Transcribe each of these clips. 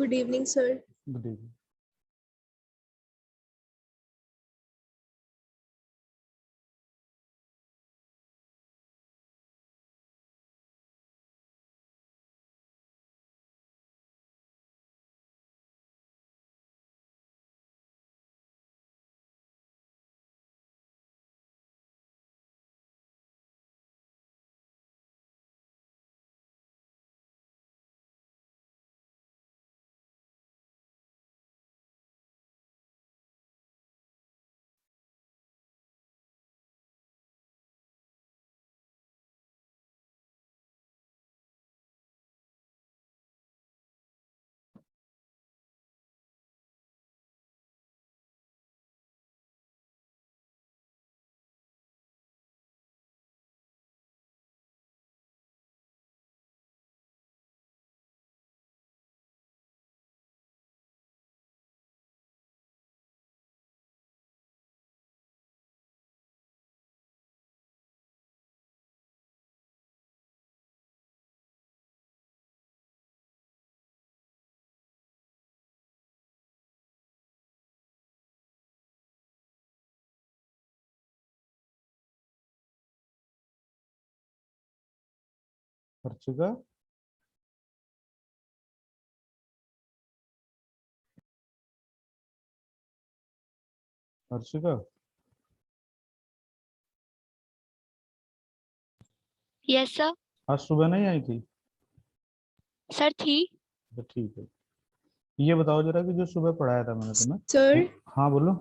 Good evening, sir. Good evening. Archika, Archika, yes sir. आज सुबह नहीं आई थी? सर थी। तो ठीक है। ये बताओ जरा कि जो सुबह पढ़ाया था मैंने तुम्हें। सर हाँ बोलो।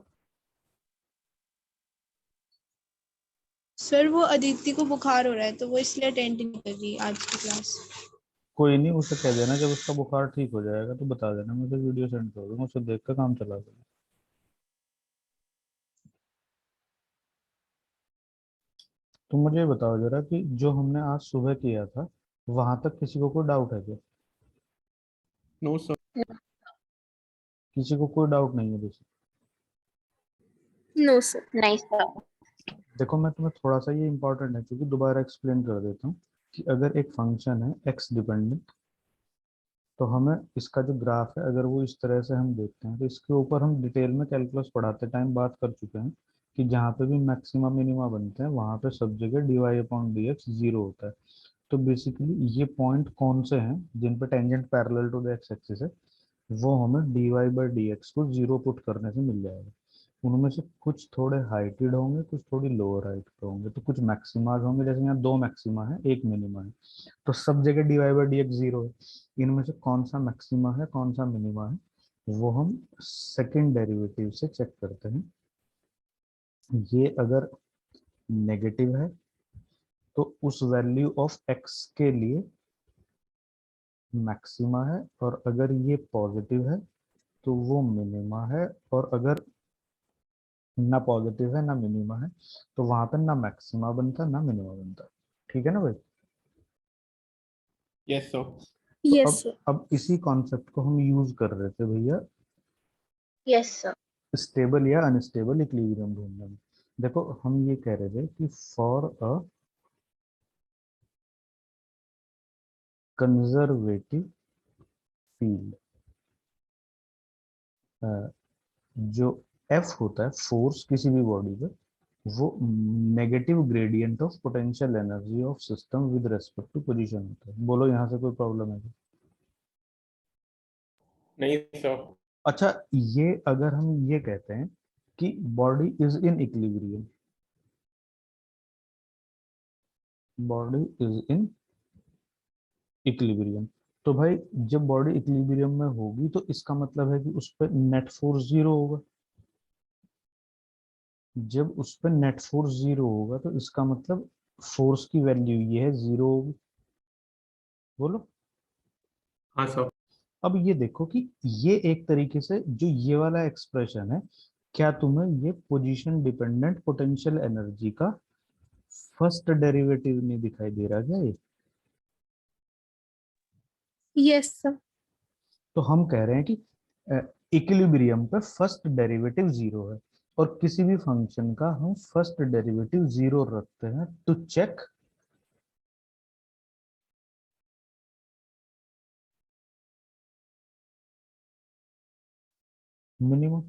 सर वो अदिति को बुखार हो रहा है तो वो इसलिए अटेंड नहीं कर रही आज की क्लास। कोई नहीं, उसे कह देना जब उसका बुखार ठीक हो जाएगा तो बता देना, मुझे वीडियो सेंड कर दूंगा, उसे देख कर काम चला देना। तुम मुझे ये बताओ जरा कि जो हमने आज सुबह किया था वहां तक किसी को कोई डाउट है क्या? No sir. किसी को कोई डाउट नहीं है बेसिक? No sir. नहीं सर। देखो मैं तुम्हें थोड़ा सा, ये इंपॉर्टेंट है क्योंकि दोबारा एक्सप्लेन कर देता हूँ कि अगर एक फंक्शन है एक्स डिपेंडेंट, तो हमें इसका जो ग्राफ है अगर वो इस तरह से हम देखते हैं तो इसके ऊपर हम डिटेल में कैलकुलस पढ़ाते टाइम बात कर चुके हैं कि जहाँ पे भी मैक्सिमा मिनिमा बनते हैं वहाँ पे सब जगह dy upon D x zero होता है। तो बेसिकली ये पॉइंट कौन से हैं जिन पे tangent parallel to the x axis है, वो हमें dy बाई डी एक्स को जीरो पुट करने से मिल जाएगा। उनमें से कुछ थोड़े हाइटेड होंगे, कुछ थोड़ी लोअर हाइट के होंगे, तो कुछ मैक्सिमाज होंगे, जैसे यहाँ दो मैक्सिमा है एक मिनिमा है, तो सब जगह dy by d x zero है। इनमें से कौन सा मैक्सिमा है कौन सा मिनिमा है वो हम सेकंड डेरिवेटिव से चेक करते हैं। ये अगर नेगेटिव है तो उस वैल्यू ऑफ x के लिए मैक्सिमा है, और अगर ये पॉजिटिव है तो वो मिनिमा है, और अगर ना पॉजिटिव है ना मिनिमा है तो वहां पर ना मैक्सिमा बनता ना मिनिमा बनता। ठीक है ना भाई? Yes sir. तो यस अब सर। अब इसी कॉन्सेप्ट को हम यूज कर रहे थे भैया यस सर। स्टेबल या अनस्टेबल इक्विलिब्रियम ढूंढने में। देखो हम ये कह रहे थे कि फॉर अ कंजर्वेटिव फील्ड, जो एफ होता है फोर्स किसी भी बॉडी पे, वो negative gradient of potential energy of system with respect to position होता है। बोलो यहाँ से कोई प्रॉब्लम है क्या? नहीं सर। अच्छा, ये अगर हम ये कहते हैं कि body is in equilibrium, body is in equilibrium, तो भाई जब बॉडी इक्विलिब्रियम में होगी तो इसका मतलब है कि उस पर नेट फोर्स जीरो होगा। जब उस पर नेट फोर्स जीरो होगा तो इसका मतलब फोर्स की वैल्यू ये है जीरो होगी। बोलो। हाँ सर। अब ये देखो कि ये एक तरीके से जो ये वाला एक्सप्रेशन है, क्या तुम्हें ये पोजीशन डिपेंडेंट पोटेंशियल एनर्जी का फर्स्ट डेरिवेटिव नहीं दिखाई दे रहा क्या ये? Yes sir. तो हम कह रहे हैं कि इक्विलिब्रियम पे फर्स्ट डेरिवेटिव जीरो है, और किसी भी फंक्शन का हम फर्स्ट डेरिवेटिव जीरो रखते हैं टू चेक मिनिमम।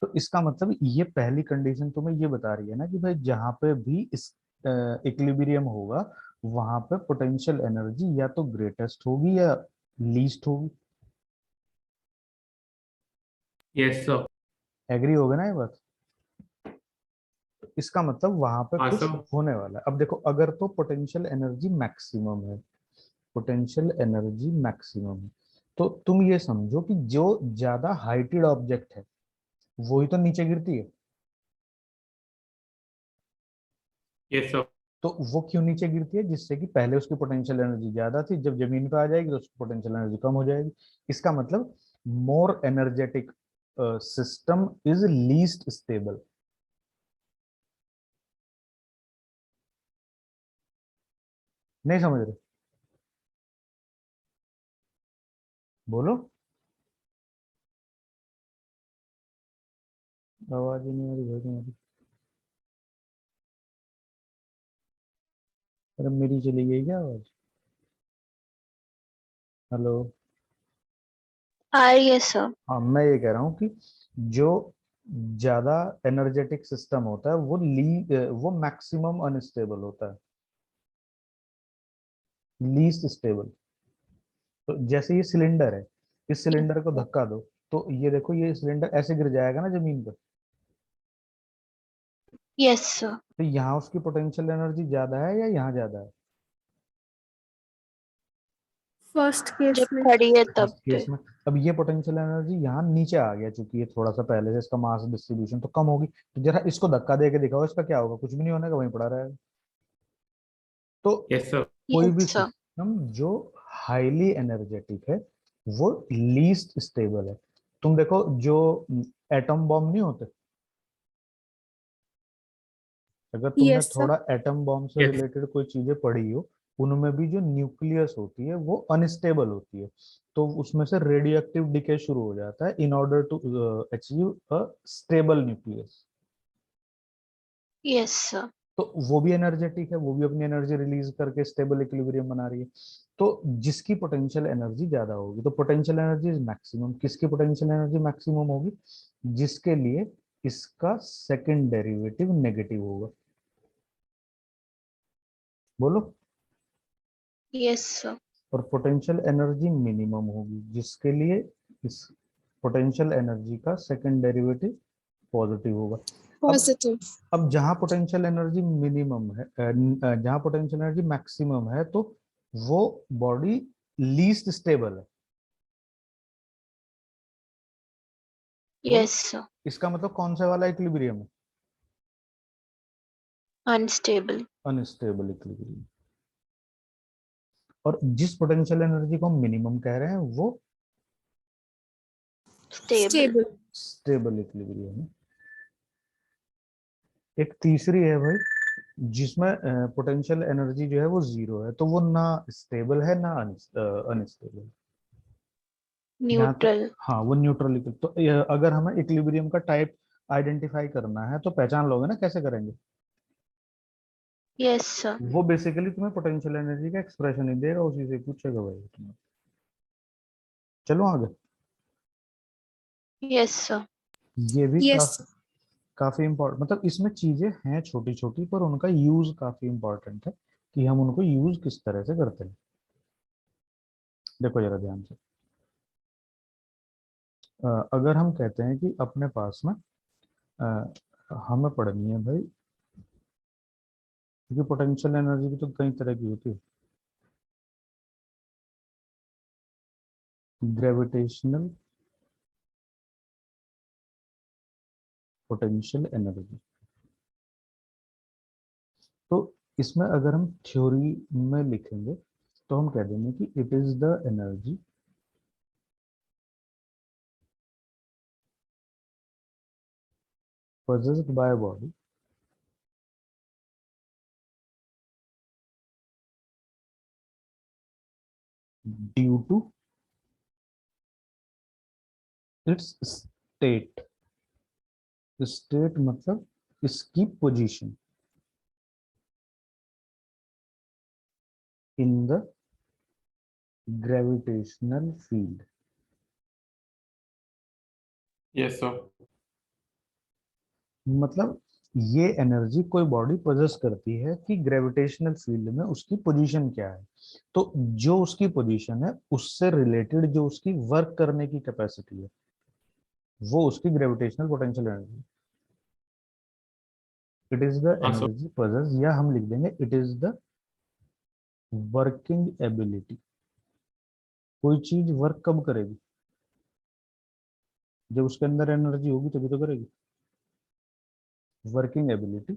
तो इसका मतलब ये पहली कंडीशन तुम्हें ये बता रही है ना कि भाई जहां पे भी इस इक्विलिब्रियम होगा वहां पे पोटेंशियल एनर्जी या तो ग्रेटेस्ट होगी या लीस्ट होगी। Yes, sir. एग्री होगा ना ये बात? इसका मतलब वहां पे हाँ कुछ सर। होने वाला है। अब देखो अगर तो पोटेंशियल एनर्जी मैक्सिमम है, पोटेंशियल एनर्जी मैक्सिमम है, तो तुम ये समझो कि जो ज्यादा हाइटेड ऑब्जेक्ट है वही तो नीचे गिरती है। Yes, sir. तो वो क्यों नीचे गिरती है? जिससे कि पहले उसकी पोटेंशियल एनर्जी ज्यादा थी, जब जमीन पे आ जाएगी तो उसकी पोटेंशियल एनर्जी कम हो जाएगी। इसका मतलब more energetic system is least stable. नहीं समझ रहे? बोलो। आवाज ही नहीं आ रही भाई तुम्हारी। अरे मेरी चली गई क्या आवाज? हेलो। आ रही है सर। हाँ मैं ये कह रहा हूँ कि जो ज्यादा एनर्जेटिक सिस्टम होता है वो मैक्सिमम अनस्टेबल होता है, लीस्ट स्टेबल। तो जैसे ये सिलेंडर है, इस सिलेंडर को धक्का दो तो ये देखो ये सिलेंडर ऐसे गिर जाएगा ना जमीन पर। Yes sir. तो यहाँ उसकी पोटेंशियल एनर्जी ज्यादा है या यहाँ ज्यादा है? फर्स्ट केस जब में। खड़ी है फर्स्ट तब केस पे। में। अब ये पोटेंशियल एनर्जी यहाँ नीचे आ गया, चूंकि ये थोड़ा सा पहले से इसका मास डिस्ट्रीब्यूशन तो कम होगी, तो जरा इसको धक्का दे के दिखाओ इसका क्या होगा? कुछ भी नहीं होने का, वहीं पड़ा रहेगा। तो Yes, sir. कोई यस भी सर। सिस्टम जो हाईली एनर्जेटिक है वो लीस्ट स्टेबल है। तुम देखो जो एटम बॉम्ब नहीं होते, अगर तुमने यस सर। थोड़ा एटम बॉम्ब से Yes. रिलेटेड कोई चीजें पढ़ी हो, उनमें भी जो न्यूक्लियस होती है वो अनस्टेबल होती है। तो उसमें से रेडियो एक्टिव डिके शुरू हो जाता है in order to achieve a stable nucleus. Yes sir. तो वो भी एनर्जेटिक है, वो भी अपनी एनर्जी रिलीज करके स्टेबल इक्विलिब्रियम बना रही है। तो जिसकी पोटेंशियल एनर्जी ज्यादा होगी, तो पोटेंशियल एनर्जी इज मैक्सिमम। किसकी पोटेंशियल एनर्जी मैक्सिमम होगी? जिसके लिए इसका सेकंड डेरिवेटिव नेगेटिव होगा। बोलो। Yes sir. और पोटेंशियल एनर्जी मिनिमम होगी जिसके लिए इस पोटेंशियल एनर्जी का सेकंड डेरिवेटिव पॉजिटिव होगा। अब पॉजिटिव। अब जहां पोटेंशियल एनर्जी मिनिमम है, जहां पोटेंशियल एनर्जी मैक्सिमम है, तो वो बॉडी लीस्ट स्टेबल है। बोलो। Yes sir. इसका मतलब कौन सा वाला इक्विलिब्रियम है? अनस्टेबल। Unstable equilibrium. और जिस पोटेंशियल एनर्जी को हम मिनिमम कह रहे हैं वो स्टेबल। स्टेबल। स्टेबल इक्विलिब्रियम है। एक तीसरी है भाई जिसमें पोटेंशियल एनर्जी जो है वो जीरो है, तो वो ना स्टेबल है ना अनस्टेबल। यहाँ तक। न्यूट्रल। हाँ वो न्यूट्रल। तो अगर हमें इक्विलिब्रियम का टाइप आइडेंटिफाई करना है तो पहचान लोगे ना, कैसे करेंगे? Yes sir. वो बेसिकली तुम्हें पोटेंशियल एनर्जी का एक्सप्रेशन ही देगा, उसी से पूछेगा भाई तुम्हें। चलो आगे। Yes sir. ये भी यस। काफी इम्पोर्टेंट, मतलब इसमें चीजें हैं छोटी छोटी पर उनका यूज काफी इम्पोर्टेंट है कि हम उनको यूज किस तरह से करते हैं। देखो जरा ध्यान से। अगर हम कहते हैं कि अपने पास में हमें पढ़नी है भाई, क्योंकि पोटेंशियल एनर्जी भी तो कई तरह की होती है। Gravitational potential energy. तो इसमें अगर हम थ्योरी में लिखेंगे तो हम कह देंगे कि it is the energy possessed by a body due to its state। State मतलब इसकी position in the gravitational field. Yes, sir. मतलब ये एनर्जी कोई बॉडी पोजेस करती है कि ग्रेविटेशनल फील्ड में उसकी पोजीशन क्या है। तो जो उसकी पोजीशन है उससे रिलेटेड जो उसकी वर्क करने की कैपेसिटी है वो उसकी gravitational potential energy. It is the हाँ सर। एनर्जी पोजेस, या हम लिख देंगे it is the working ability. कोई चीज वर्क कब करेगी? जब उसके अंदर एनर्जी होगी तभी तो करेगी। Working ability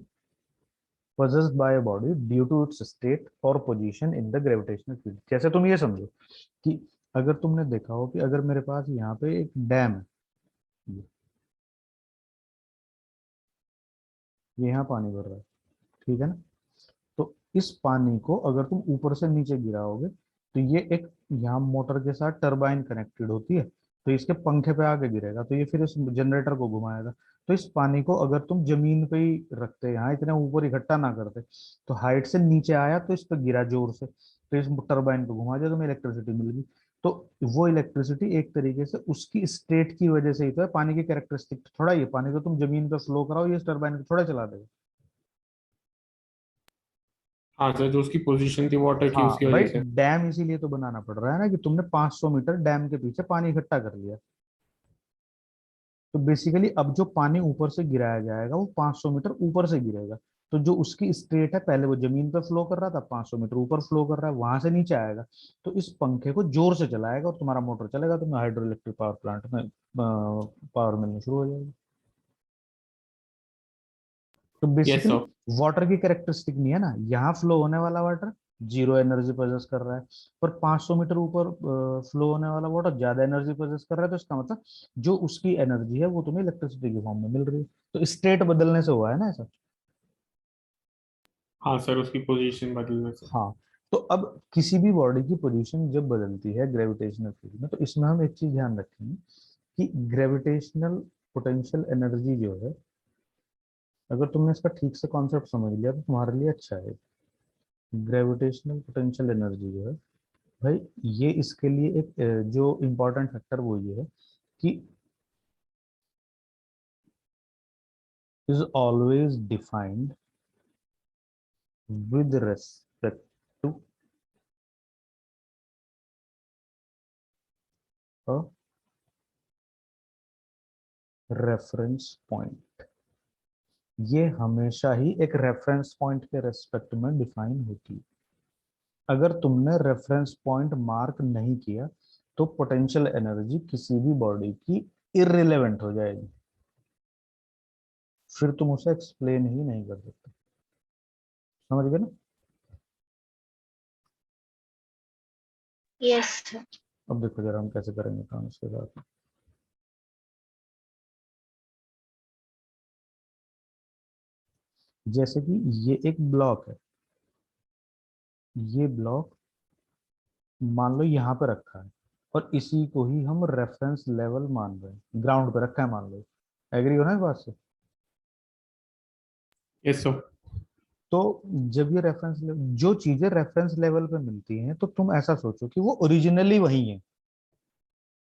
possessed by a body due to its state or position in the gravitational field। जैसे तुम ये समझो कि अगर तुमने देखा हो कि अगर मेरे पास यहाँ पे एक डैम है, ये यहाँ पानी भर रहा है, ठीक है ना। तो इस पानी को अगर तुम ऊपर से नीचे गिराओगे तो ये एक यहाँ मोटर के साथ टरबाइन कनेक्टेड होती है, तो इसके पंखे पे आके गिरेगा तो ये फिर इस जनरेटर को घुमाएगा। तो इस पानी को अगर तुम जमीन पे ही रखते, यहाँ इतने ऊपर इकट्ठा ना करते, तो हाइट से नीचे आया तो इस पे गिरा जोर से, तो इस टरबाइन को घुमा दिया, तुम्हें इलेक्ट्रिसिटी मिल गई। तो वो इलेक्ट्रिसिटी एक तरीके से उसकी स्टेट की वजह से ही तो है। पानी की कैरेक्टरिस्टिक थोड़ा, ये पानी को तुम जमीन पे फ्लो कराओ ये इस टरबाइन को थोड़ा चला देगा। हाँ सर, जो उसकी पोजीशन थी वाटर की हाँ उसकी भाई, वजह से। डैम इसीलिए तो बनाना पड़ रहा है ना कि तुमने 500 मीटर डैम के पीछे पानी इकट्ठा कर लिया। तो बेसिकली अब जो पानी ऊपर से गिराया जाएगा वो 500 मीटर ऊपर से गिरेगा। तो जो उसकी स्टेट है, पहले वो जमीन पर फ्लो कर रहा था, 500 मीटर ऊपर फ्लो कर रहा है, वहां से नीचे आएगा। तो इस पंखे को जोर से चलाएगा और तुम्हारा मोटर चलेगा, तुम्हें हाइड्रो इलेक्ट्रिक पावर प्लांट में पावर मिलनी शुरू हो जाएगी। तो यस बेसिकली सर। वाटर की कैरेक्टरिस्टिक नहीं है ना, यहाँ फ्लो होने वाला वाटर जीरो एनर्जी पोजेस कर रहा है, पर 500 मीटर ऊपर फ्लो होने वाला वाटर ज्यादा एनर्जी पोजेस कर रहा है। तो इसका मतलब जो उसकी एनर्जी है वो तुम्हें इलेक्ट्रिसिटी के फॉर्म में मिल रही है। तो स्टेट बदलने से हुआ है ना ऐसा। हाँ सर, उसकी पोजीशन बदलने से। हाँ। तो अब किसी भी बॉडी की पोजीशन जब बदलती है ग्रेविटेशनल फील्ड में, तो इसमें हम एक चीज ध्यान रखेंगे कि ग्रेविटेशनल पोटेंशियल एनर्जी जो है, अगर तुमने इसका ठीक से कॉन्सेप्ट समझ लिया तो तुम्हारे लिए अच्छा है। ग्रेविटेशनल पोटेंशियल एनर्जी जो है भाई, ये इसके लिए एक जो इम्पोर्टेंट फैक्टर वो ये है कि is always defined with respect to a reference point. ये हमेशा ही एक रेफरेंस पॉइंट के रेस्पेक्ट में डिफाइन होती है। अगर तुमने रेफरेंस पॉइंट मार्क नहीं किया तो पोटेंशियल एनर्जी किसी भी बॉडी की इररिलेवेंट हो जाएगी, फिर तुम उसे एक्सप्लेन ही नहीं कर सकते। समझ गए ना। Yes, sir. अब देखो जरा हम कैसे करेंगे काम इसके साथ। जैसे कि ये एक ब्लॉक है, ये ब्लॉक मान लो यहाँ पे रखा है और इसी को ही हम रेफरेंस लेवल मान रहे हैं, ग्राउंड पे रखा है मान लो। एग्री हो ना इस बात से। Yes sir. तो जब ये रेफरेंस लेवल, जो चीजें रेफरेंस लेवल पे मिलती हैं, तो तुम ऐसा सोचो कि वो ओरिजिनली वही है,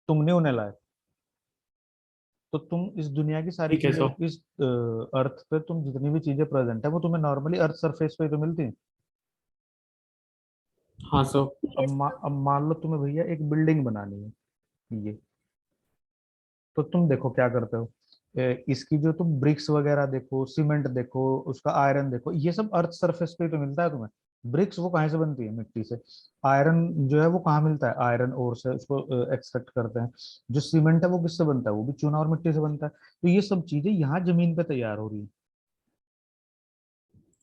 तुमने उन्हें लाया। तो तुम इस दुनिया की सारी ठीक है चीजें, सर। इस अर्थ पे तुम जितनी भी चीजें प्रेजेंट है वो तुम्हें नॉर्मली अर्थ सरफेस पे ही तो मिलती हैं। हाँ सर। अब मान लो तुम्हें भैया एक बिल्डिंग बनानी है ये, तो तुम देखो क्या करते हो। इसकी जो तुम ब्रिक्स वगैरह देखो, सीमेंट देखो, उसका आयरन देखो, ये सब अर्थ सरफेस पे ही तो मिलता है तुम्हें। ब्रिक्स वो कहाँ से बनती है? मिट्टी से। आयरन जो है वो कहाँ मिलता है? आयरन ओर से उसको एक्सट्रैक्ट करते हैं। जो सीमेंट है वो किससे बनता है? वो भी चूना और मिट्टी से बनता है। तो ये सब चीजें यहाँ जमीन पे तैयार हो रही है।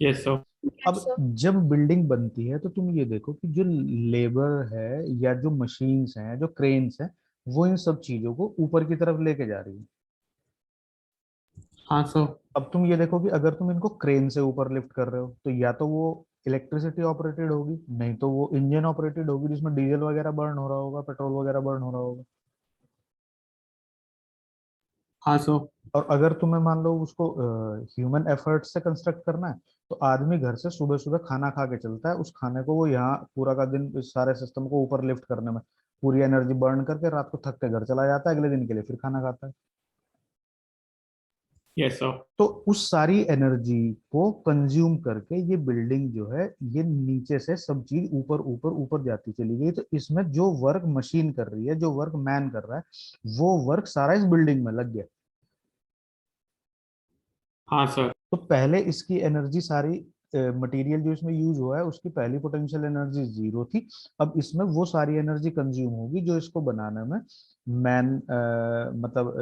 Yes sir. अब जब बिल्डिंग बनती है तो तुम ये देखो कि जो लेबर है या जो मशीन्स हैं, जो क्रेन्स हैं, वो इन सब चीजों को ऊपर की तरफ लेके जा रही है। हाँ सर। अब तुम ये देखो कि अगर तुम इनको क्रेन से ऊपर लिफ्ट कर रहे हो तो या तो वो इलेक्ट्रिसिटी ऑपरेटेड होगी, नहीं तो वो इंजन ऑपरेटेड होगी जिसमें डीजल वगैरह बर्न हो रहा होगा, पेट्रोल वगैरह बर्न हो रहा होगा। हाँ सर। और अगर तुम्हें मान लो उसको ह्यूमन एफर्ट से कंस्ट्रक्ट करना है, तो आदमी घर से सुबह सुबह खाना खा के चलता है, उस खाने को वो यहाँ पूरा का दिन इस सारे सिस्टम को ऊपर लिफ्ट करने में पूरी एनर्जी बर्न करके रात को थक के घर चला जाता है, अगले दिन के लिए फिर खाना खाता है। Yes, sir. तो उस सारी एनर्जी को कंज्यूम करके ये बिल्डिंग जो है ये नीचे से सब चीज ऊपर ऊपर ऊपर जाती चली गई। तो इसमें जो वर्क मशीन कर रही है, जो वर्क मैन कर रहा है, वो वर्क सारा इस बिल्डिंग में लग गया। हाँ सर। तो पहले इसकी एनर्जी सारी, मटेरियल जो इसमें यूज हुआ है उसकी पहली पोटेंशियल एनर्जी 0 थी। अब इसमें वो सारी एनर्जी कंज्यूम होगी जो इसको बनाने में मैन, मतलब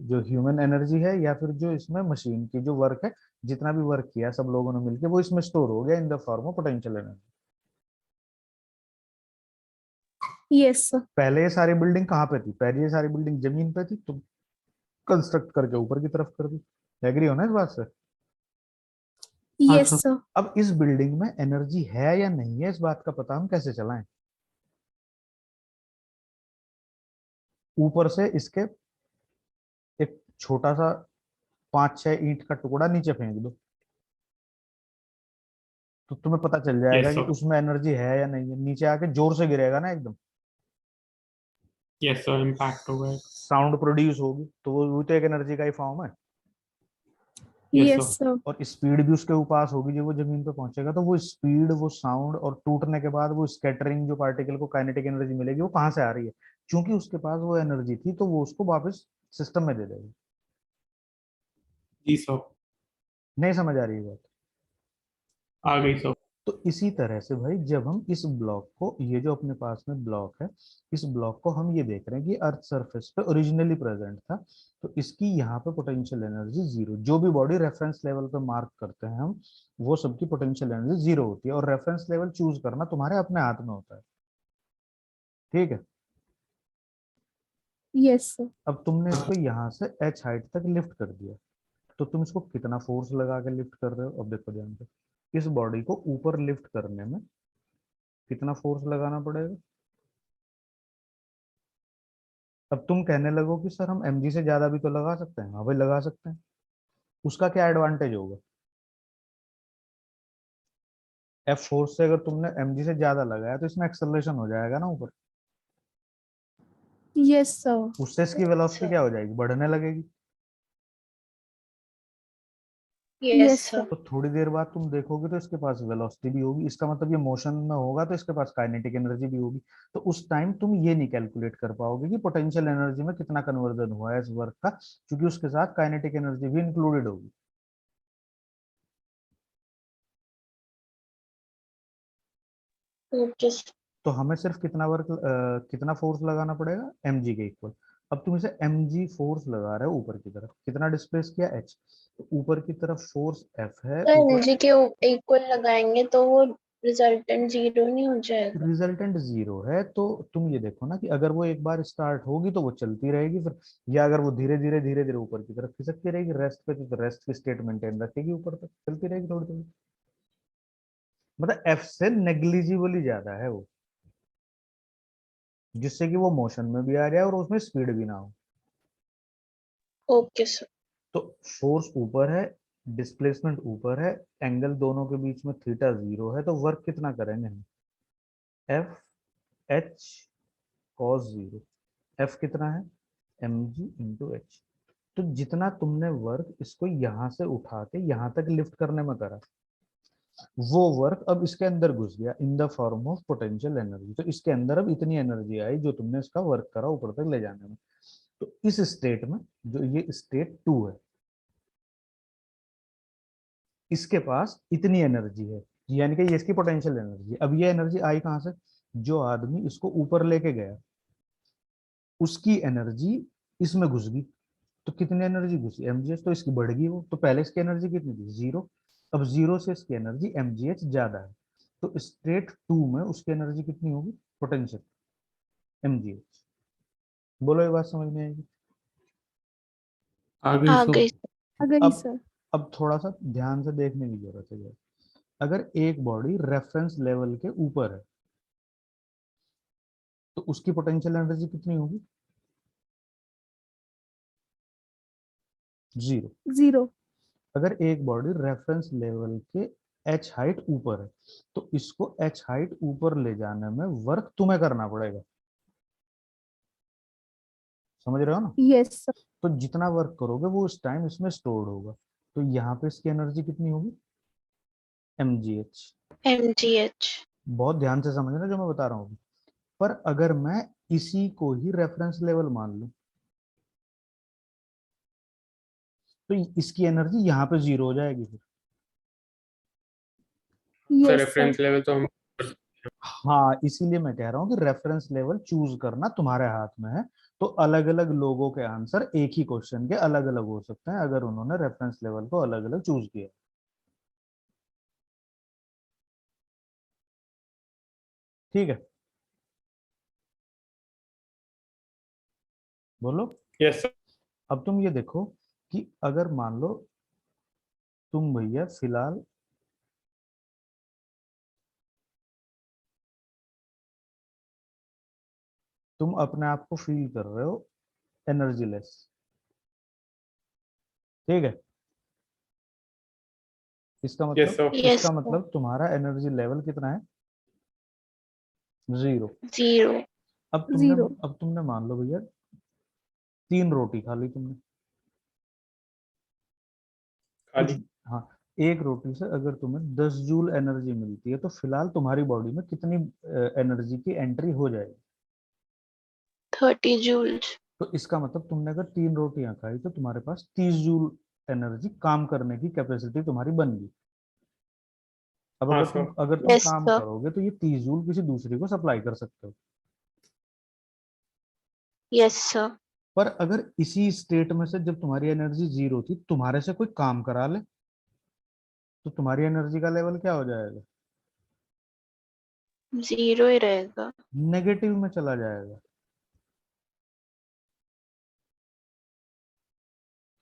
जो ह्यूमन एनर्जी है या फिर जो इसमें मशीन की जो वर्क है, जितना भी वर्क किया सब लोगों ने मिलकर, वो इसमें स्टोर हो गया in the form of potential energy. Yes sir. पहले ये सारी बिल्डिंग कहाँ पे थी? पहले ये सारी बिल्डिंग जमीन पे थी, तो कंस्ट्रक्ट करके ऊपर की तरफ कर दी। एग्री हो ना इस बात से? हाँ यस सर। सर। अब इस बिल्डिंग में एनर्जी है या नहीं है, इस बात का पता हम कैसे चलाएं? ऊपर से इसके एक छोटा सा 5-6 ईंट का टुकड़ा नीचे फेंक दो, तो तुम्हें पता चल जाएगा यस कि सर। उसमें एनर्जी है या नहीं है। नीचे आके जोर से गिरेगा ना एकदम, यस सर, इम्पैक्ट होगा। साउंड प्रोड्यूस होगी, तो वो तो एक एनर्जी का ही फॉर्म है। Yes yes sir. सर। और स्पीड भी उसके पास होगी, जब वो जमीन पे पहुंचेगा तो वो स्पीड, वो साउंड, और टूटने के बाद वो स्कैटरिंग, जो पार्टिकल को काइनेटिक एनर्जी मिलेगी, वो कहाँ से आ रही है? क्योंकि उसके पास वो एनर्जी थी, तो वो उसको वापस सिस्टम में दे देगी। जी सर। नहीं समझ आ रही है बात? आ गई सर। तो इसी तरह से भाई, जब हम इस ब्लॉक को, ये जो अपने पास में ब्लॉक है, इस ब्लॉक को हम ये देख रहे हैं कि अर्थ सरफेस पे ओरिजिनली प्रेजेंट था, तो इसकी यहाँ पे पोटेंशियल एनर्जी 0। जो भी बॉडी रेफरेंस लेवल पे मार्क करते हैं हम, वो सबकी पोटेंशियल एनर्जी 0 होती है। और रेफरेंस लेवल चूज करना तुम्हारे अपने हाथ में होता है, ठीक है? Yes sir. अब तुमने इसको यहाँ से h हाइट तक लिफ्ट कर दिया, तो तुम इसको कितना फोर्स लगा के लिफ्ट कर रहे हो? अब देखो ध्यान से, इस बॉडी को ऊपर लिफ्ट करने में कितना फोर्स लगाना पड़ेगा? अब तुम कहने लगो कि सर हम mg से ज्यादा भी तो लगा सकते हैं। हाँ भाई, लगा सकते हैं। उसका क्या एडवांटेज होगा? एफ फोर्स से अगर तुमने mg से ज्यादा लगाया तो इसमें एक्सेलरेशन हो जाएगा ना ऊपर, यस सर। उससे इसकी वेलोसिटी क्या हो जाएगी? बढ़ने लगेगी। Yes yes sir. सर। तो थोड़ी देर बाद तुम देखोगे तो इसके पास वेलोसिटी भी होगी, इसका मतलब ये मोशन में होगा, तो इसके पास काइनेटिक एनर्जी भी होगी। तो उस टाइम तुम ये नहीं कैलकुलेट कर पाओगे कि पोटेंशियल एनर्जी में कितना कन्वर्जन हुआ है इस वर्क का, क्योंकि उसके साथ काइनेटिक एनर्जी भी इंक्लूडेड होगी। Okay sir. तो हमें सिर्फ कितना वर्क, कितना फोर्स लगाना पड़ेगा? mg के इक्वल। अब तुम इसे mg फोर्स लगा रहे हो ऊपर की तरफ, कितना डिस्प्लेस किया? h। तो ऊपर की तरफ फोर्स f है, तो ऊपर एनर्जी के इक्वल लगाएंगे तो वो रिजल्टेंट 0 नहीं हो जाएगा? रिजल्टेंट 0 है। तो तुम ये देखो ना कि अगर वो एक बार स्टार्ट होगी तो वो चलती रहेगी फिर, या अगर वो धीरे धीरे धीरे धीरे ऊपर की तरफ खिसकती रहेगी रेस्ट पे, तो रेस्ट की स्टेट मेंटेन रखेगी, ऊपर तक चलती रहेगी थोड़ी थोड़ी। मतलब f से नेग्लिजिबली ज्यादा है वो, जिससे कि वो मोशन में भी आ जाए और उसमें स्पीड भी ना हो। Okay sir. तो फोर्स ऊपर है, डिस्प्लेसमेंट ऊपर है, एंगल दोनों के बीच में थीटा 0 है, तो वर्क कितना करेंगे हम? F H cos 0। एफ कितना है? mg/h। तो जितना तुमने वर्क इसको यहाँ से उठा के यहाँ तक लिफ्ट करने में करा, वो वर्क अब इसके अंदर घुस गया in the form of potential energy. तो इसके अंदर अब इतनी एनर्जी आई जो तुमने इसका वर्क करा ऊपर तक ले जाने में। तो इस स्टेट में, जो ये स्टेट 2 है, इसके पास इतनी एनर्जी है, यानी कि ये इसकी पोटेंशियल एनर्जी। अब ये एनर्जी आई कहां से? जो आदमी इसको ऊपर लेके गया, उसकी एनर्जी इसमें घुस गई। तो कितनी एनर्जी घुसी? mgh। तो इसकी बढ़ गई वो, तो पहले इसकी एनर्जी कितनी थी? 0। अब 0 से इसकी एनर्जी mgh ज्यादा है, तो स्टेट 2 में उसकी एनर्जी कितनी होगी? Potential mgh। बोलो, ये बात समझ में आएगी? आ गई आ सर। गई। अगर ही अब सर। अब थोड़ा सा ध्यान से देखने की जरूरत है। अगर एक बॉडी रेफरेंस लेवल के ऊपर है तो उसकी पोटेंशियल एनर्जी कितनी होगी? 0। 0। अगर एक बॉडी रेफरेंस लेवल के h हाइट ऊपर है, तो इसको h हाइट ऊपर ले जाने में वर्क तुम्हें करना पड़ेगा। समझ रहे हो ना? Yes sir. तो जितना वर्क करोगे वो उस टाइम इसमें स्टोर्ड होगा। तो यहाँ पे इसकी एनर्जी कितनी होगी, mgh। mgh। बहुत ध्यान से समझना जो मैं बता रहा हूँ। पर अगर मैं इसी को ही रेफरेंस लेवल मान लूं तो इसकी एनर्जी यहाँ पे 0 हो जाएगी फिर। तो Yes, रेफरेंस sir. लेवल तो हम हाँ, इसीलिए मैं कह रहा हूँ कि रेफरेंस लेवल चूज करना तुम्हारे हाथ में है। तो अलग अलग लोगों के आंसर एक ही क्वेश्चन के अलग अलग हो सकते हैं अगर उन्होंने रेफरेंस लेवल को अलग अलग चूज किया। ठीक है, बोलो। Yes sir. अब तुम ये देखो कि अगर मान लो तुम भैया फिलहाल तुम अपने आप को फील कर रहे हो एनर्जी लेस, ठीक है। इसका यस मतलब सर। yes इसका sir। मतलब तुम्हारा एनर्जी लेवल कितना है, 0। 0। Zero. अब तुमने मान लो भैया 3 रोटी खा ली तुमने। खाली। उस हाँ, एक रोटी से अगर तुम्हें 10 जूल एनर्जी मिलती है तो फिलहाल तुम्हारी बॉडी में कितनी एनर्जी की एंट्री हो जाएगी। 30 joules। तो इसका मतलब तुमने अगर 3 रोटियां खाई तो तुम्हारे पास 30 जूल एनर्जी काम करने की कैपेसिटी तुम्हारी बन गई। अब हाँ सर। अगर तुम yes काम sir। करोगे तो ये 30 जूल किसी दूसरे को सप्लाई कर सकते हो। yes sir। पर अगर इसी स्टेट में से जब तुम्हारी एनर्जी 0 थी तुम्हारे से कोई काम करा ले तो तुम्हारी एनर्जी का लेवल क्या हो जाएगा, 0 ही रहेगा। नेगेटिव में चला जाएगा।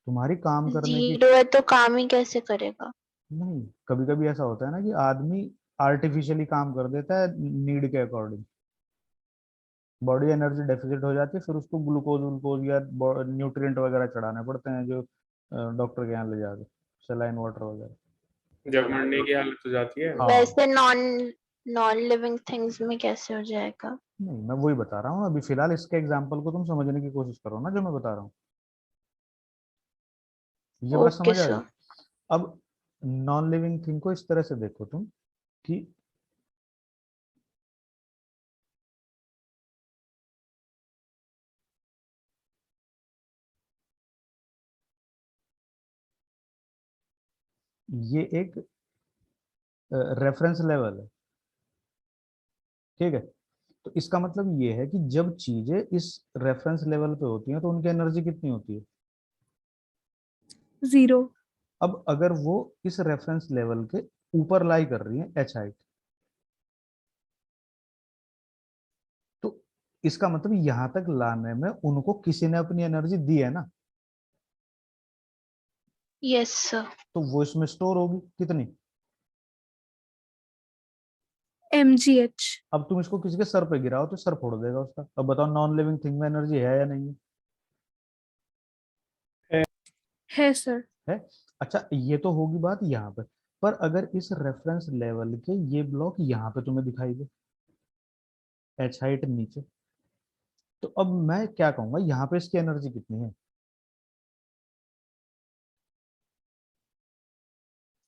तुम्हारी काम करने की 0 है तो काम ही कैसे करेगा। नहीं, कभी कभी ऐसा होता है ना कि आदमी आर्टिफिशियली काम कर देता है नीड के अकॉर्डिंग। बॉडी एनर्जी डेफिसिट हो जाती है फिर उसको ग्लूकोज ग्लूकोज या न्यूट्रिएंट वगैरह चढ़ाने पड़ते हैं जो डॉक्टर के यहाँ ले जाके सलाइन वाटर वगैरह। जब मरने की हालत हो जाती है। हाँ, वैसे नॉन नॉन लिविंग थिंग्स में कैसे हो जाएगा। नहीं मैं वही बता रहा हूँ अभी फिलहाल इसके एग्जाम्पल को तुम समझने की कोशिश करो ना जो मैं बता रहा हूँ। ये बात ओके समझ आ गई। सर। अब नॉन लिविंग थिंग को इस तरह से देखो तुम कि ये एक रेफरेंस लेवल है, ठीक है। तो इसका मतलब ये है कि जब चीजें इस रेफरेंस लेवल पे होती हैं तो उनकी एनर्जी कितनी होती है। Zero. अब अगर वो इस रेफरेंस लेवल के ऊपर लाई कर रही है एच हाइट तो इसका मतलब यहां तक लाने में उनको किसी ने अपनी एनर्जी दी है ना। Yes sir. तो वो इसमें स्टोर होगी कितनी। mgh. अब तुम इसको किसी के सर पे गिराओ तो सर फोड़ देगा उसका। अब बताओ नॉन लिविंग थिंग में एनर्जी है या नहीं है sir. है। अच्छा, ये तो होगी बात यहाँ पे। पर अगर इस रेफरेंस लेवल के ये ब्लॉक यहाँ पे तुम्हें दिखाई दे एच हाइट नीचे तो अब मैं क्या कहूंगा यहाँ पे इसकी एनर्जी कितनी है।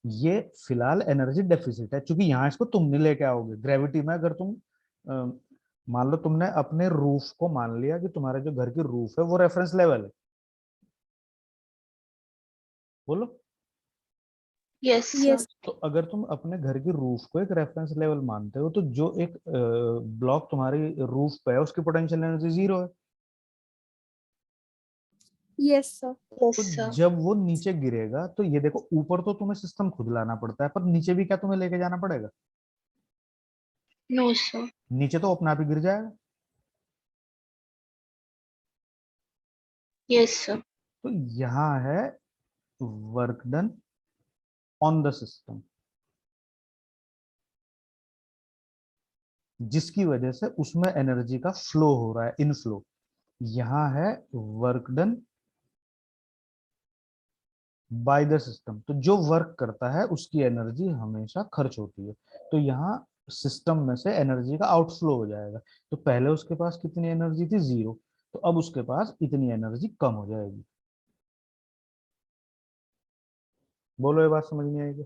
ये फिलहाल एनर्जी डेफिसिट है क्योंकि यहाँ इसको तुम नहीं लेके आओगे। ग्रेविटी में अगर तुम अ, मान लो तुमने अपने रूफ को मान लिया कि तुम्हारे जो घर की रूफ है वो रेफरेंस लेवल है, बोलो। Yes Yes. सर। तो अगर तुम अपने घर की रूफ को एक रेफरेंस लेवल मानते हो तो जो एक ब्लॉक तुम्हारी रूफ पे है उसकी पोटेंशियल एनर्जी 0 है। Yes sir. यस तो सर। जब वो नीचे गिरेगा तो ये देखो ऊपर तो तुम्हें सिस्टम खुद लाना पड़ता है पर नीचे भी क्या तुम्हें लेके जाना पड़ेगा। No sir. नीचे तो अपने आप ही गिर जाएगा। Yes sir. तो यहाँ है work done on the system जिसकी वजह से उसमें एनर्जी का फ्लो हो रहा है, इनफ्लो। यहाँ है work done by the system. तो जो वर्क करता है उसकी एनर्जी हमेशा खर्च होती है। तो यहाँ सिस्टम में से एनर्जी का आउटफ्लो हो जाएगा। तो पहले उसके पास कितनी एनर्जी थी, 0। तो अब उसके पास इतनी एनर्जी कम हो जाएगी। बोलो, ये बात समझ नहीं आएगी?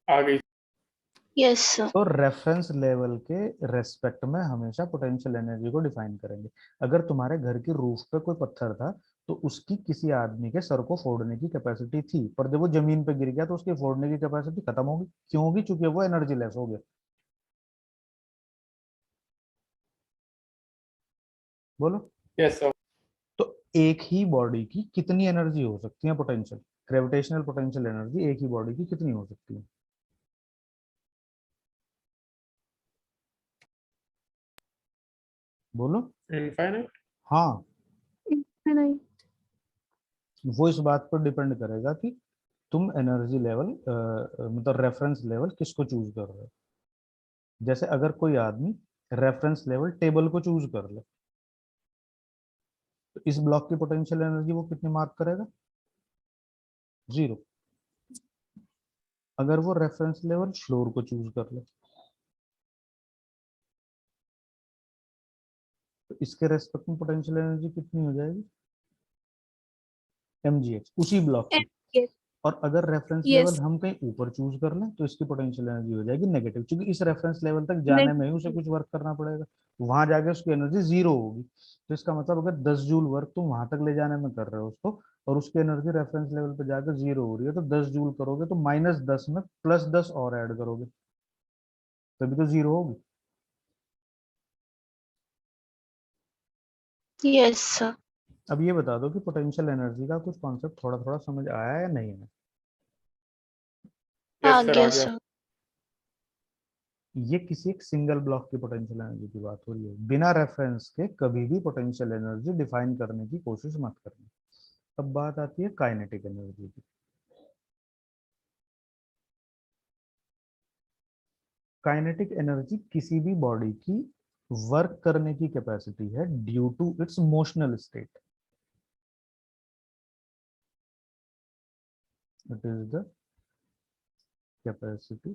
आ गई। Yes sir. तो रेफरेंस लेवल के रेस्पेक्ट में हमेशा पोटेंशियल एनर्जी को डिफाइन करेंगे। अगर तुम्हारे घर की रूफ पे कोई पत्थर था तो उसकी किसी आदमी के सर को फोड़ने की कैपेसिटी थी, पर जब वो जमीन पे गिर गया तो उसकी फोड़ने की कैपेसिटी खत्म होगी। क्यों होगी? क्योंकि वो एनर्जी लेस हो गया। बोलो। Yes sir. तो एक ही बॉडी की कितनी एनर्जी हो सकती है पोटेंशियल, ग्रेविटेशनल पोटेंशियल एनर्जी एक ही बॉडी की कितनी हो सकती है? बोलो। इनफाइनाइट। हाँ, नहीं। वो इस बात पर डिपेंड करेगा कि तुम एनर्जी लेवल मतलब रेफरेंस लेवल किसको चूज कर रहे हो। जैसे अगर कोई आदमी रेफरेंस लेवल टेबल को चूज कर ले तो इस ब्लॉक की पोटेंशियल एनर्जी वो कितनी मार्क करेगा? 0। अगर वो रेफरेंस लेवल फ्लोर को चूज कर ले तो इसके रेस्पेक्ट में पोटेंशियल एनर्जी कितनी हो जाएगी? mgh, उसी ब्लॉक की। यस। और अगर रेफरेंस लेवल यस। हम कहीं ऊपर चूज कर लें तो इसकी पोटेंशियल एनर्जी हो जाएगी नेगेटिव, क्योंकि इस रेफरेंस लेवल तक जाने में ही उसे कुछ वर्क करना पड़ेगा। वहां जाके उसकी एनर्जी 0 होगी। तो इसका मतलब अगर 10 जूल वर्क तुम वहां तक ले जाने में कर रहे हो उसको, और उसकी एनर्जी रेफरेंस लेवल पे जाकर 0 हो रही है, तो 10 जूल करोगे तो -10 में +10 और ऐड करोगे तभी तो 0 होगी। Yes sir. अब ये बता दो कि पोटेंशियल एनर्जी का कुछ कॉन्सेप्ट थोड़ा थोड़ा समझ आया या नहीं है? आ यस सर, आ गया गया। सर। ये किसी एक सिंगल ब्लॉक की पोटेंशियल एनर्जी की बात हो रही है। बिना रेफरेंस के कभी भी पोटेंशियल एनर्जी डिफाइन करने की कोशिश मत करना। अब बात आती है काइनेटिक एनर्जी की। काइनेटिक एनर्जी किसी भी बॉडी की वर्क करने की कैपेसिटी है due to its motional state. It is the capacity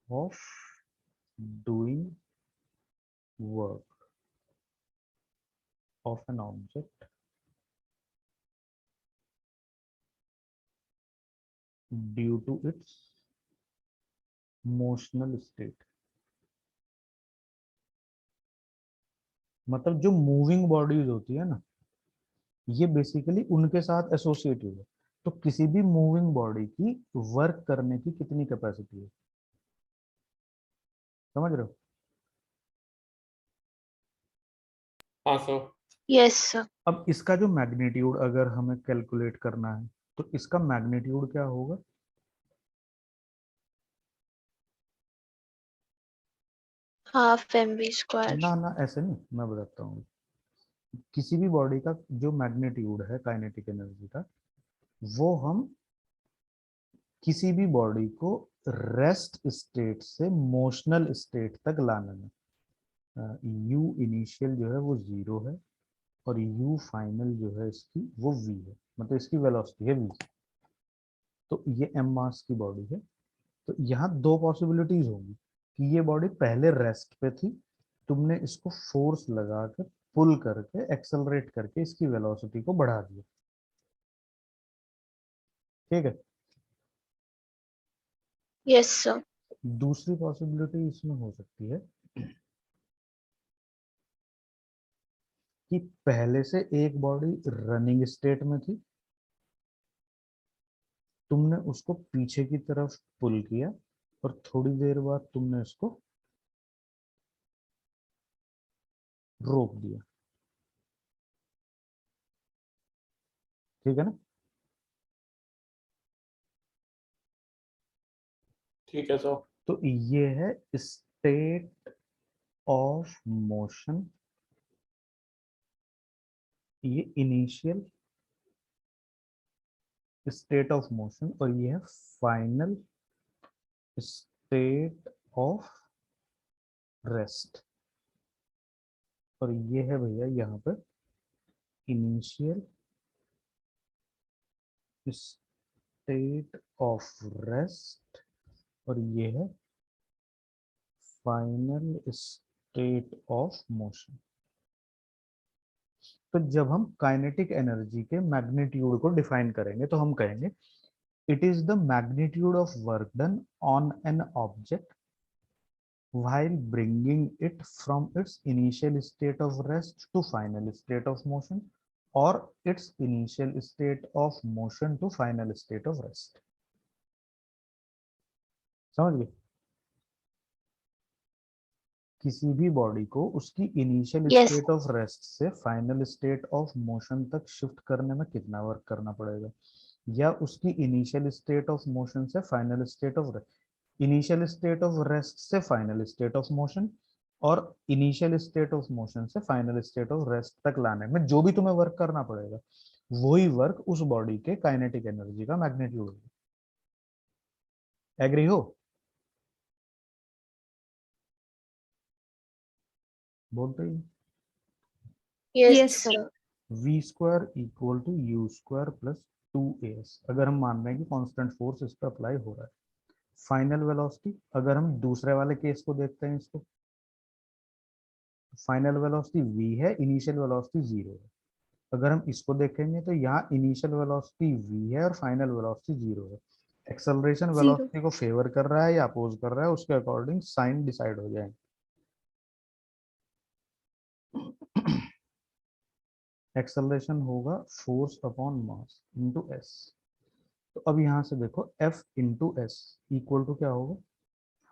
of doing work of an object due to its motional state. मतलब जो मूविंग बॉडीज होती है ना, ये बेसिकली उनके साथ एसोसिएटेड है। तो किसी भी मूविंग बॉडी की वर्क करने की कितनी कैपेसिटी है, समझ रहे हो? हाँ सर। Yes sir. अब इसका जो मैग्नीट्यूड अगर हमें कैलकुलेट करना है तो इसका मैग्नीट्यूड क्या होगा? Half mv²। ना ना, ऐसे नहीं, मैं बताता हूँ। किसी भी बॉडी का जो मैग्नीट्यूड है काइनेटिक एनर्जी का, वो हम किसी भी बॉडी को रेस्ट स्टेट से मोशनल स्टेट तक लाने में यू इनिशियल जो है वो 0 है और यू फाइनल जो है इसकी वो v है, मतलब इसकी वेलोसिटी है v। तो ये m मास की बॉडी है। तो यहाँ दो पॉसिबिलिटीज होंगी कि ये बॉडी पहले रेस्ट पे थी, तुमने इसको फोर्स लगाकर पुल करके एक्सेलरेट करके इसकी वेलोसिटी को बढ़ा दिया, ठीक है। Yes sir. दूसरी पॉसिबिलिटी इसमें हो सकती है कि पहले से एक बॉडी रनिंग स्टेट में थी, तुमने उसको पीछे की तरफ पुल किया और थोड़ी देर बाद तुमने इसको रोक दिया, ठीक है ना? ठीक है सर। तो ये है स्टेट ऑफ मोशन, ये इनिशियल स्टेट ऑफ मोशन, और ये है फाइनल स्टेट ऑफ रेस्ट। और ये है भैया यहाँ पर इनिशियल स्टेट ऑफ रेस्ट और ये है फाइनल स्टेट ऑफ मोशन। तो जब हम काइनेटिक एनर्जी के मैग्नीट्यूड को डिफाइन करेंगे तो हम कहेंगे it is the magnitude of work done on an object while bringing it from its initial state of rest to final state of motion or its initial state of motion to final state of rest. समझ गए? किसी भी body को उसकी initial Yes. State of rest से final state of motion तक shift करने में कितना वर्क करना पड़ेगा, या उसकी इनिशियल स्टेट ऑफ मोशन से final state of initial state of rest से फाइनल स्टेट ऑफ मोशन और इनिशियल स्टेट ऑफ मोशन से फाइनल स्टेट ऑफ रेस्ट तक लाने में जो भी तुम्हें वर्क करना पड़ेगा वही वर्क उस बॉडी के काइनेटिक एनर्जी का मैग्नीट्यूड होगा। एग्री हो? बोलते ही Yes, sir. v square equal to u square plus 2as अगर हम मान रहे हैं कि कांस्टेंट फोर्स इस पर अप्लाई हो रहा है। फाइनल वेलोसिटी अगर हम दूसरे वाले केस को देखते हैं, इसको फाइनल वेलोसिटी v है, इनिशियल वेलोसिटी 0 है। अगर हम इसको देखेंगे तो यहाँ इनिशियल वेलोसिटी v है और फाइनल वेलोसिटी 0 है। एक्सेलरेशन वेलोसिटी को फेवर कर रहा है या अपोज कर रहा है, उसके अकॉर्डिंग साइन डिसाइड हो जाएंगे। एक्सेलरेशन होगा force upon mass into s। तो अब यहाँ से देखो F into s equal to क्या होगा,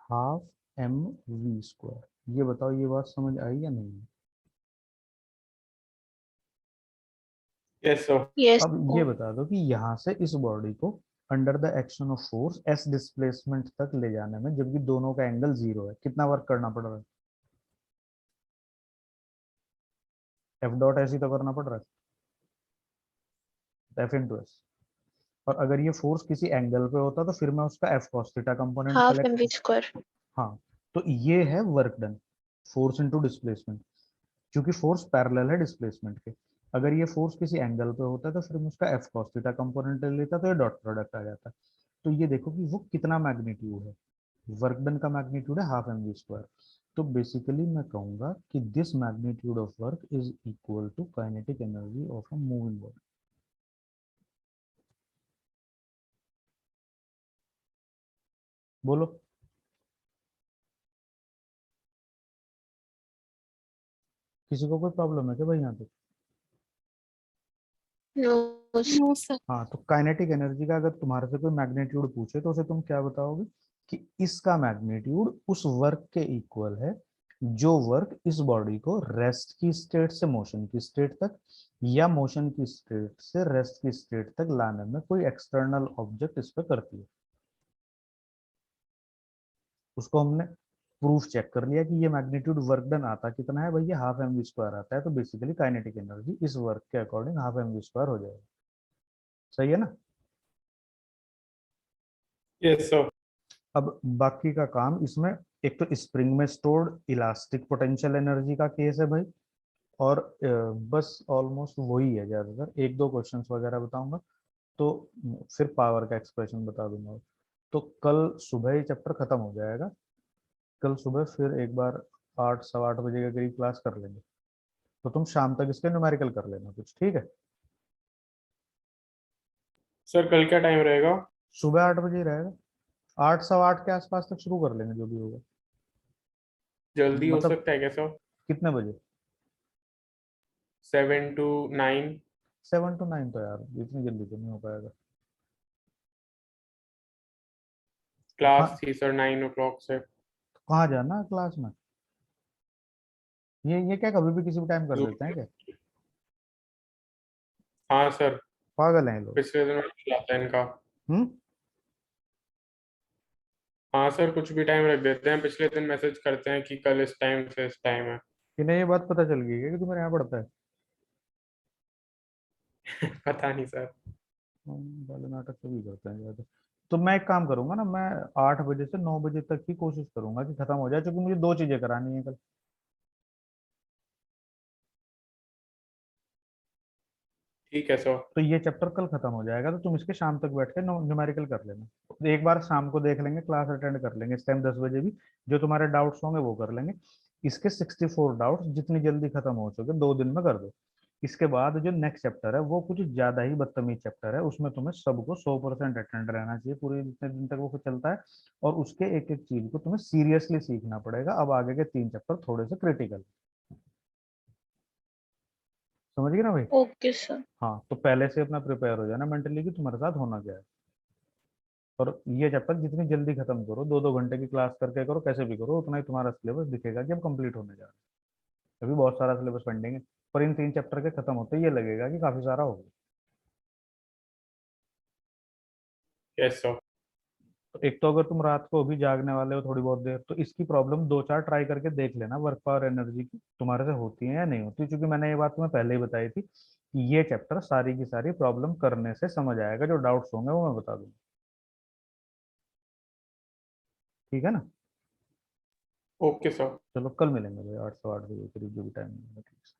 हाफ mv स्क्वायर। ये बताओ ये बात समझ आई या नहीं? Yes, sir. Yes. अब ये बता दो कि यहाँ से इस बॉडी को under the action of force s displacement तक ले जाने में, जबकि दोनों का एंगल 0 है, कितना वर्क करना पड़ रहा है? F डॉट ऐसी तो करना पड़ रहा है, F इंटू एस। और अगर ये फोर्स किसी एंगल पे होता तो फिर मैं उसका F cos theta component Half mv square. हाँ, तो ये है work done, force into displacement. क्योंकि फोर्स पैरेलल है डिस्प्लेसमेंट के, अगर ये फोर्स किसी एंगल पे होता तो फिर मैं उसका F cos थीटा कंपोनेंट ले लेता तो ये डॉट प्रोडक्ट आ जाता। तो ये देखो कि वो कितना मैग्नीट्यूड है, वर्क डन का मैग्नीट्यूड है हाफ mv स्क्वायर। तो बेसिकली मैं कहूंगा कि this magnitude of work is equal to kinetic energy of a moving body. बोलो किसी को कोई प्रॉब्लम है क्या भाई यहाँ पे? No, sir. No, sir. हाँ, तो काइनेटिक एनर्जी का अगर तुम्हारे से कोई मैग्नीट्यूड पूछे तो उसे तुम क्या बताओगे कि इसका मैग्नीट्यूड उस वर्क के इक्वल है जो वर्क इस बॉडी को रेस्ट की स्टेट से मोशन की स्टेट तक या मोशन की स्टेट से रेस्ट की स्टेट तक लाने में कोई एक्सटर्नल ऑब्जेक्ट इस पे करती है। उसको हमने प्रूफ चेक कर लिया कि ये मैग्नीट्यूड वर्क डन आता कितना है, भैया हाफ mv स्क्वायर आता है। तो बेसिकली काइनेटिक एनर्जी इस वर्क के अकॉर्डिंग हाफ mv स्क्वायर हो जाएगा। सही है ना? Yes, sir. अब बाकी का काम इसमें, एक तो स्प्रिंग में स्टोर्ड इलास्टिक पोटेंशियल एनर्जी का केस है भाई, और बस ऑलमोस्ट वही है, ज्यादातर एक दो क्वेश्चंस वगैरह बताऊंगा तो फिर पावर का एक्सप्रेशन बता दूंगा। तो कल सुबह ही चैप्टर खत्म हो जाएगा। कल सुबह फिर एक बार 8 सवा 8 बजे के करीब क्लास कर लेंगे, तो तुम शाम तक इसके न्यूमेरिकल कर लेना कुछ, ठीक है? सर कल क्या टाइम रहेगा? सुबह 8 बजे ही रहेगा, 8 सवा 8 के आसपास तक शुरू कर लेंगे जो भी होगा। जल्दी हो मतलब सकता है क्या सर? कितने बजे? 7 to 9। 7 to 9 तो यार इतनी जल्दी तो नहीं हो पाएगा। क्लास हाँ, थी सर 9 o'clock से। कहाँ जाना है क्लास में? ये क्या कभी भी किसी भी टाइम कर देते हैं क्या? हाँ सर, पागल हैं ये लोग। पिछले दिन आता है इनका। हम्म। हाँ सर, कुछ भी टाइम रख देते हैं, पिछले दिन मैसेज करते हैं कि कल इस टाइम से इस टाइम है। इन्हें ये बात पता चल गई है कि तुम्हारे यहाँ पढ़ता है? पता नहीं सर। वाले नाटक सभी करते हैं ज्यादा। तो मैं एक काम करूंगा ना, मैं 8 बजे से 9 बजे तक की कोशिश करूंगा कि खत्म हो जाए, क्योंकि मुझे 2 चीजें करानी है कल। ठीक है सर। तो ये चैप्टर कल खत्म हो जाएगा, तो तुम इसके शाम तक बैठ के न्यूमेरिकल कर लेना। तो एक बार शाम को देख लेंगे, क्लास अटेंड कर लेंगे इस टाइम 10 बजे भी, जो तुम्हारे डाउट्स होंगे वो कर लेंगे। इसके 64 डाउट्स जितनी जल्दी खत्म हो सके 2 दिन में कर दो। इसके बाद जो नेक्स्ट चैप्टर है वो कुछ ज्यादा ही बदतमीज चैप्टर है, उसमें तुम्हें सबको 100% अटेंड रहना चाहिए पूरे जितने दिन तक वो चलता है, और उसके एक एक चीज को तुम्हें सीरियसली सीखना पड़ेगा। अब आगे के 3 चैप्टर थोड़े से क्रिटिकल, समझ गए ना भाई? Okay sir. हाँ, तो पहले से अपना प्रिपेयर हो जाना मेंटली कि तुम्हारे साथ होना क्या है, और ये चैप्टर जितनी जल्दी खत्म करो, 2-2 घंटे की क्लास करके करो, कैसे भी करो, उतना ही तुम्हारा सिलेबस दिखेगा कि अब कंप्लीट होने जा रहा है। अभी बहुत सारा सिलेबस पेंडिंग है, पर इन 3 चैप्टर के खत्म होते ही ये लगेगा कि काफी सारा हो गया। Yes sir. तो एक तो अगर तुम रात को अभी जागने वाले हो थोड़ी बहुत देर, तो इसकी प्रॉब्लम 2-4 ट्राई करके देख लेना, वर्क पावर एनर्जी की तुम्हारे से होती है या नहीं होती, क्योंकि मैंने ये बात तुम्हें पहले ही बताई थी कि ये चैप्टर सारी की सारी प्रॉब्लम करने से समझ आएगा, जो डाउट्स होंगे वो मैं बता दूंगा। ठीक है ना? Okay sir. चलो कल मिलेंगे भाई 8 से 8 बजे करीब, जो भी टाइम मिलेगा।